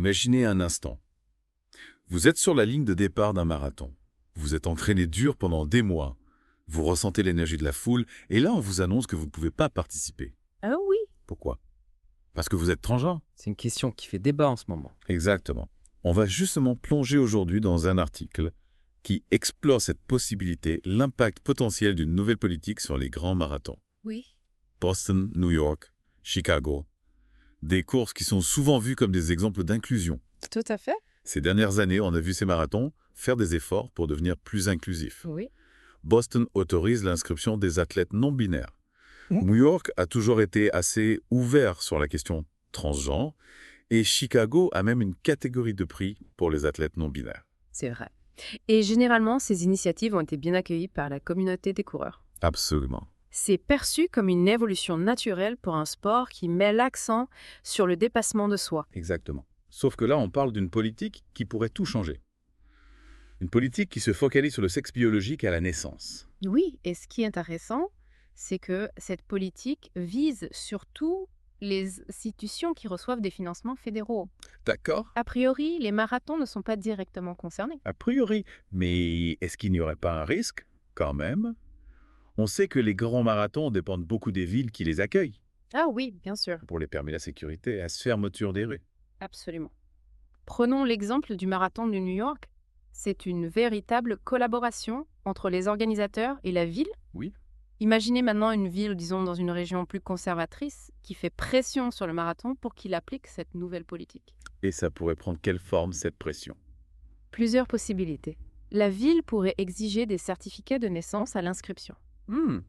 Imaginez un instant. Vous êtes sur la ligne de départ d'un marathon. Vous êtes entraîné dur pendant des mois. Vous ressentez l'énergie de la foule et là, on vous annonce que vous ne pouvez pas participer. Ah oui. Pourquoi? Parce que vous êtes transgenre? C'est une question qui fait débat en ce moment. Exactement. On va justement plonger aujourd'hui dans un article qui explore cette possibilité, l'impact potentiel d'une nouvelle politique sur les grands marathons. Oui. Boston, New York, Chicago. Des courses qui sont souvent vues comme des exemples d'inclusion. Tout à fait. Ces dernières années, on a vu ces marathons faire des efforts pour devenir plus inclusifs. Oui. Boston autorise l'inscription des athlètes non binaires. New York a toujours été assez ouvert sur la question transgenre et Chicago a même une catégorie de prix pour les athlètes non binaires. C'est vrai. Et généralement, ces initiatives ont été bien accueillies par la communauté des coureurs. Absolument. C'est perçu comme une évolution naturelle pour un sport qui met l'accent sur le dépassement de soi. Exactement. Sauf que là, on parle d'une politique qui pourrait tout changer. Une politique qui se focalise sur le sexe biologique à la naissance. Oui, et ce qui est intéressant, c'est que cette politique vise surtout les institutions qui reçoivent des financements fédéraux. D'accord? A priori, les marathons ne sont pas directement concernés. A priori. Mais est-ce qu'il n'y aurait pas un risque, quand même? On sait que les grands marathons dépendent beaucoup des villes qui les accueillent, Ah oui, bien sûr, pour les permis de la sécurité et la fermeture des rues. absolument. Prenons l'exemple du marathon de New York. C'est une véritable collaboration entre les organisateurs et la ville. Oui. Imaginez maintenant une ville, disons, dans une région plus conservatrice, qui fait pression sur le marathon pour qu'il applique cette nouvelle politique. Et ça pourrait prendre quelle forme, cette pression? Plusieurs possibilités. La ville pourrait exiger des certificats de naissance à l'inscription.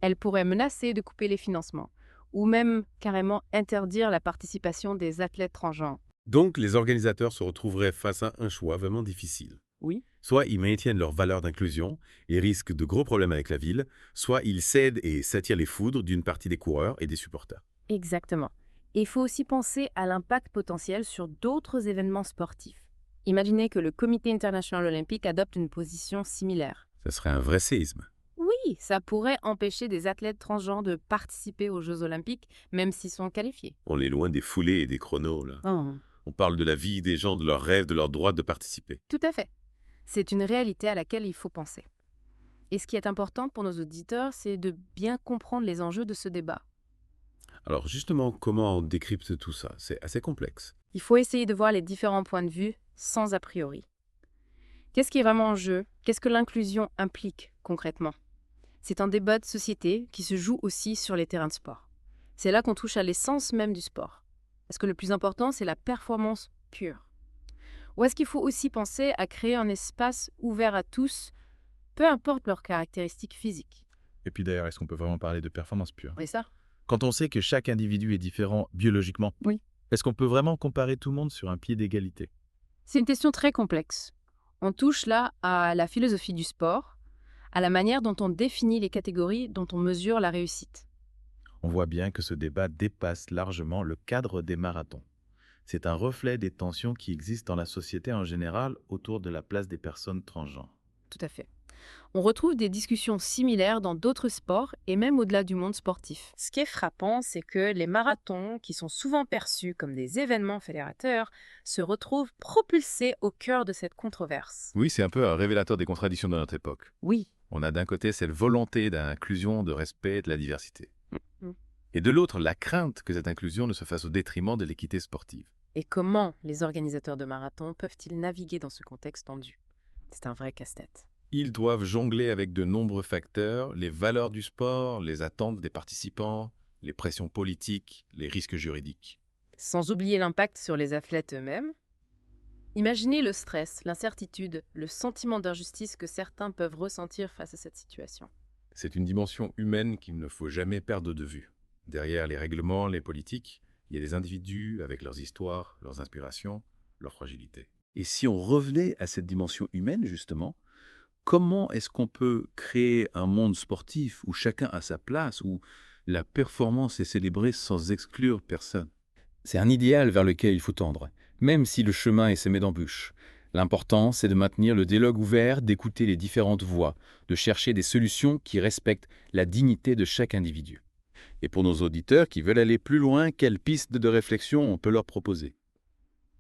Elle pourrait menacer de couper les financements, ou même carrément interdire la participation des athlètes transgenres. Donc, les organisateurs se retrouveraient face à un choix vraiment difficile. Oui. Soit ils maintiennent leurs valeurs d'inclusion et risquent de gros problèmes avec la ville, soit ils cèdent et s'attirent les foudres d'une partie des coureurs et des supporters. Exactement. Et il faut aussi penser à l'impact potentiel sur d'autres événements sportifs. Imaginez que le Comité international olympique adopte une position similaire. Ça serait un vrai séisme. Oui, ça pourrait empêcher des athlètes transgenres de participer aux Jeux olympiques, même s'ils sont qualifiés. On est loin des foulées et des chronos, là. On parle de la vie des gens, de leurs rêves, de leur droit de participer. Tout à fait. C'est une réalité à laquelle il faut penser. Et ce qui est important pour nos auditeurs, c'est de bien comprendre les enjeux de ce débat. Alors justement, comment on décrypte tout ça? C'est assez complexe. Il faut essayer de voir les différents points de vue sans a priori. Qu'est-ce qui est vraiment en jeu? Qu'est-ce que l'inclusion implique concrètement? C'est un débat de société qui se joue aussi sur les terrains de sport. C'est là qu'on touche à l'essence même du sport. Est-ce que le plus important, c'est la performance pure? Ou est-ce qu'il faut aussi penser à créer un espace ouvert à tous, peu importe leurs caractéristiques physiques? Et puis d'ailleurs, est-ce qu'on peut vraiment parler de performance pure? C'est ça? Quand on sait que chaque individu est différent biologiquement, Oui. est-ce qu'on peut vraiment comparer tout le monde sur un pied d'égalité? C'est une question très complexe. On touche là à la philosophie du sport, à la manière dont on définit les catégories, dont on mesure la réussite. On voit bien que ce débat dépasse largement le cadre des marathons. C'est un reflet des tensions qui existent dans la société en général autour de la place des personnes transgenres. Tout à fait. On retrouve des discussions similaires dans d'autres sports et même au-delà du monde sportif. Ce qui est frappant, c'est que les marathons, qui sont souvent perçus comme des événements fédérateurs, se retrouvent propulsés au cœur de cette controverse. Oui, c'est un peu un révélateur des contradictions de notre époque. Oui. On a d'un côté cette volonté d'inclusion, de respect, de la diversité. Mm. Et de l'autre, la crainte que cette inclusion ne se fasse au détriment de l'équité sportive. Et comment les organisateurs de marathons peuvent-ils naviguer dans ce contexte tendu? C'est un vrai casse-tête. Ils doivent jongler avec de nombreux facteurs, les valeurs du sport, les attentes des participants, les pressions politiques, les risques juridiques. Sans oublier l'impact sur les athlètes eux-mêmes. Imaginez le stress, l'incertitude, le sentiment d'injustice que certains peuvent ressentir face à cette situation. C'est une dimension humaine qu'il ne faut jamais perdre de vue. Derrière les règlements, les politiques, il y a des individus avec leurs histoires, leurs inspirations, leurs fragilités. Et si on revenait à cette dimension humaine, justement, comment est-ce qu'on peut créer un monde sportif où chacun a sa place, où la performance est célébrée sans exclure personne? C'est un idéal vers lequel il faut tendre, même si le chemin est semé d'embûches. L'important, c'est de maintenir le dialogue ouvert, d'écouter les différentes voix, de chercher des solutions qui respectent la dignité de chaque individu. Et pour nos auditeurs qui veulent aller plus loin, quelles pistes de réflexion on peut leur proposer?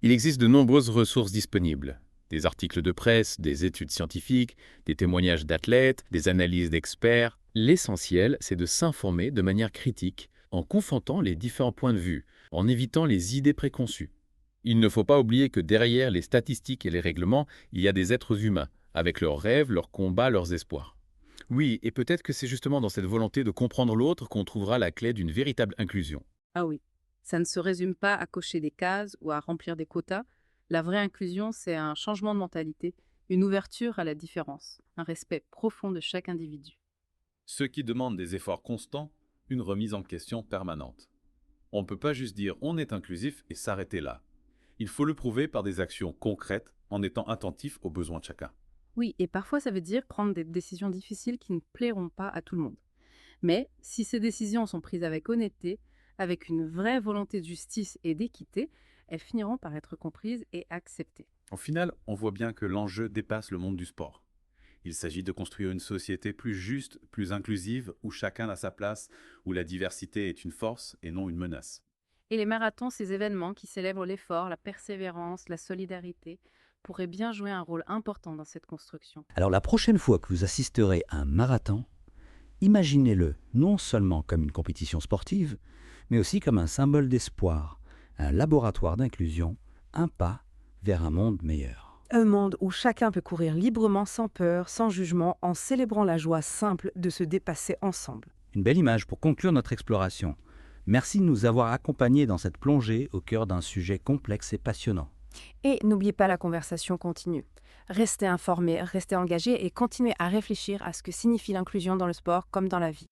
Il existe de nombreuses ressources disponibles. Des articles de presse, des études scientifiques, des témoignages d'athlètes, des analyses d'experts. L'essentiel, c'est de s'informer de manière critique, en confrontant les différents points de vue, en évitant les idées préconçues. Il ne faut pas oublier que derrière les statistiques et les règlements, il y a des êtres humains, avec leurs rêves, leurs combats, leurs espoirs. Oui, et peut-être que c'est justement dans cette volonté de comprendre l'autre qu'on trouvera la clé d'une véritable inclusion. Ah oui, ça ne se résume pas à cocher des cases ou à remplir des quotas. La vraie inclusion, c'est un changement de mentalité, une ouverture à la différence, un respect profond de chaque individu. Ce qui demande des efforts constants, une remise en question permanente. On ne peut pas juste dire on est inclusif et s'arrêter là. Il faut le prouver par des actions concrètes en étant attentif aux besoins de chacun. Oui, et parfois ça veut dire prendre des décisions difficiles qui ne plairont pas à tout le monde. Mais si ces décisions sont prises avec honnêteté, avec une vraie volonté de justice et d'équité, elles finiront par être comprises et acceptées. Au final, on voit bien que l'enjeu dépasse le monde du sport. Il s'agit de construire une société plus juste, plus inclusive, où chacun a sa place, où la diversité est une force et non une menace. Et les marathons, ces événements qui célèbrent l'effort, la persévérance, la solidarité, pourraient bien jouer un rôle important dans cette construction. Alors la prochaine fois que vous assisterez à un marathon, imaginez-le non seulement comme une compétition sportive, mais aussi comme un symbole d'espoir, un laboratoire d'inclusion, un pas vers un monde meilleur. Un monde où chacun peut courir librement, sans peur, sans jugement, en célébrant la joie simple de se dépasser ensemble. Une belle image pour conclure notre exploration. Merci de nous avoir accompagnés dans cette plongée au cœur d'un sujet complexe et passionnant. Et n'oubliez pas, la conversation continue. Restez informés, restez engagés et continuez à réfléchir à ce que signifie l'inclusion dans le sport comme dans la vie.